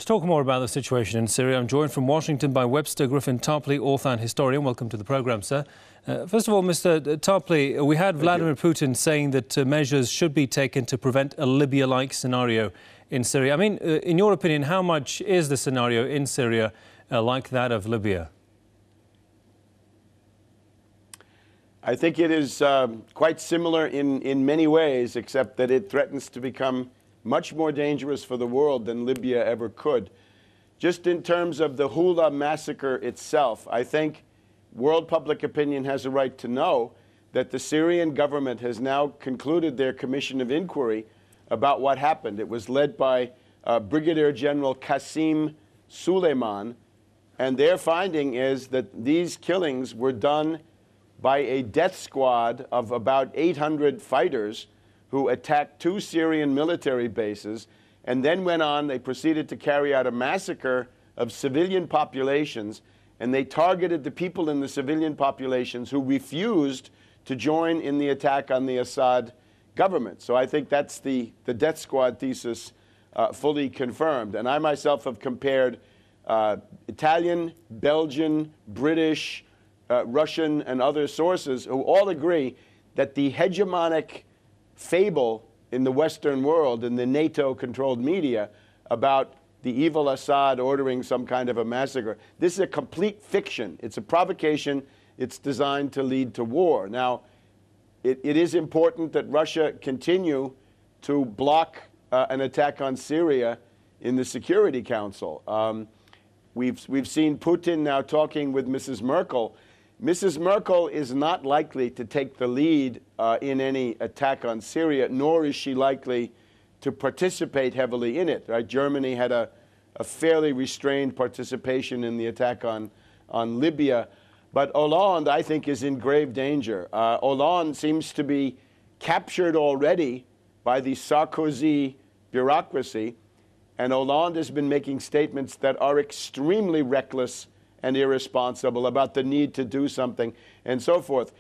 To talk more about the situation in Syria, I'm joined from Washington by Webster Tarpley, author and historian. Welcome to the programme, sir. First of all, Mr. Tarpley, we had Vladimir Putin saying that measures should be taken to prevent a Libya-like scenario in Syria. I mean, in your opinion, how much is the scenario in Syria like that of Libya? I think it is quite similar in many ways, except that it threatens to become much more dangerous for the world than Libya ever could. Just in terms of the Houla Massacre itself, I think world public opinion has a right to know that the Syrian government has now concluded their commission of inquiry about what happened. It was led by Brigadier General Qasem Soleiman, and their finding is that these killings were done by a death squad of about 800 fighters who attacked 2 Syrian military bases, and then went on, they proceeded to carry out a massacre of civilian populations, and they targeted the people in the civilian populations who refused to join in the attack on the Assad government. So I think that's the death squad thesis fully confirmed. And I myself have compared Italian, Belgian, British, Russian, and other sources who all agree that the hegemonic fable in the Western world, in the NATO-controlled media, about the evil Assad ordering some kind of a massacre. This is a complete fiction. It's a provocation. It's designed to lead to war. Now, it is important that Russia continue to block an attack on Syria in the Security Council. We've seen Putin now talking with Mrs. Merkel. Mrs. Merkel is not likely to take the lead in any attack on Syria, nor is she likely to participate heavily in it. Right? Germany had a fairly restrained participation in the attack on Libya. But Hollande, I think, is in grave danger. Hollande seems to be captured already by the Sarkozy bureaucracy, and Hollande has been making statements that are extremely reckless and irresponsible about the need to do something and so forth.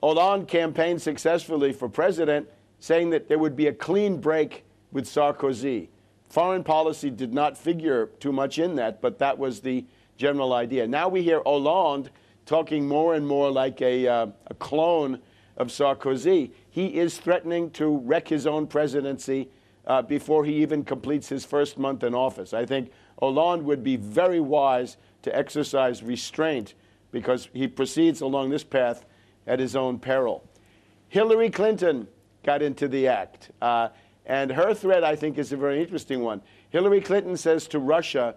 Hollande campaigned successfully for president, saying that there would be a clean break with Sarkozy. Foreign policy did not figure too much in that, but that was the general idea. Now we hear Hollande talking more and more like a clone of Sarkozy. He is threatening to wreck his own presidency before he even completes his first month in office. I think Hollande would be very wise to exercise restraint because he proceeds along this path at his own peril. Hillary Clinton got into the act, and her threat, I think, is a very interesting one. Hillary Clinton says to Russia,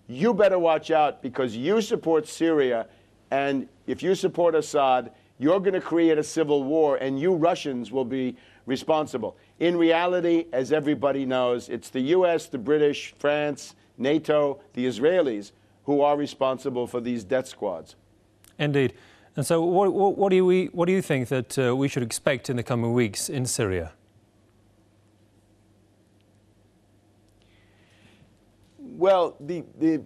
you better watch out because you support Syria, and if you support Assad, you're going to create a civil war, and you Russians will be responsible. In reality, as everybody knows, it's the US, the British, France, NATO, the Israelis who are responsible for these death squads. Indeed. And so what do you think that we should expect in the coming weeks in Syria? Well, the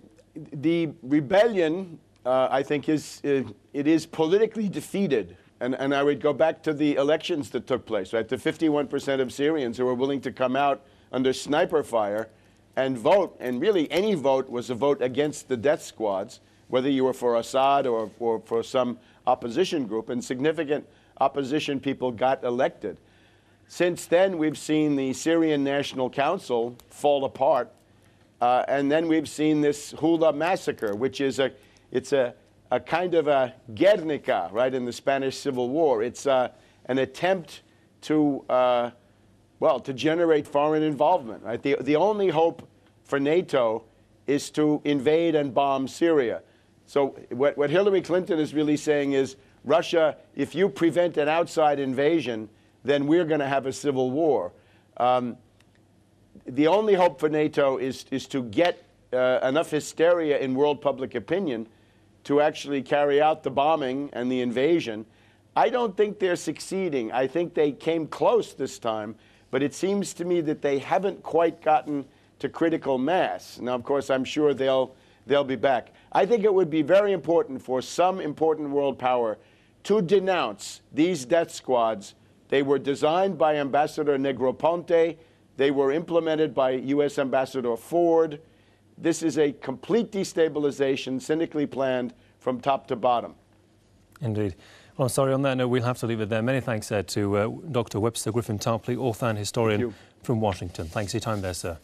rebellion, I think, it is politically defeated. And I would go back to the elections that took place, right? The 51% of Syrians who were willing to come out under sniper fire and vote, and really any vote was a vote against the death squads, whether you were for Assad or for some opposition group, and significant opposition people got elected. Since then, we've seen the Syrian National Council fall apart, and then we've seen this Houla Massacre, which is a kind of a Guernica, right, in the Spanish Civil War. It's an attempt to to generate foreign involvement, right? The only hope for NATO is to invade and bomb Syria. So what Hillary Clinton is really saying is, Russia, if you prevent an outside invasion, then we're going to have a civil war. The only hope for NATO is to get enough hysteria in world public opinion to actually carry out the bombing and the invasion. I don't think they're succeeding. I think they came close this time, but it seems to me that they haven't quite gotten to critical mass. Now, of course, I'm sure they'll be back. I think it would be very important for some important world power to denounce these death squads. They were designed by Ambassador Negroponte. They were implemented by U.S. Ambassador Ford. This is a complete destabilization, cynically planned from top to bottom. Indeed. Well, I'm sorry, on that note, we'll have to leave it there. Many thanks to Dr. Webster Tarpley, author and historian from Washington. Thanks for your time there, sir.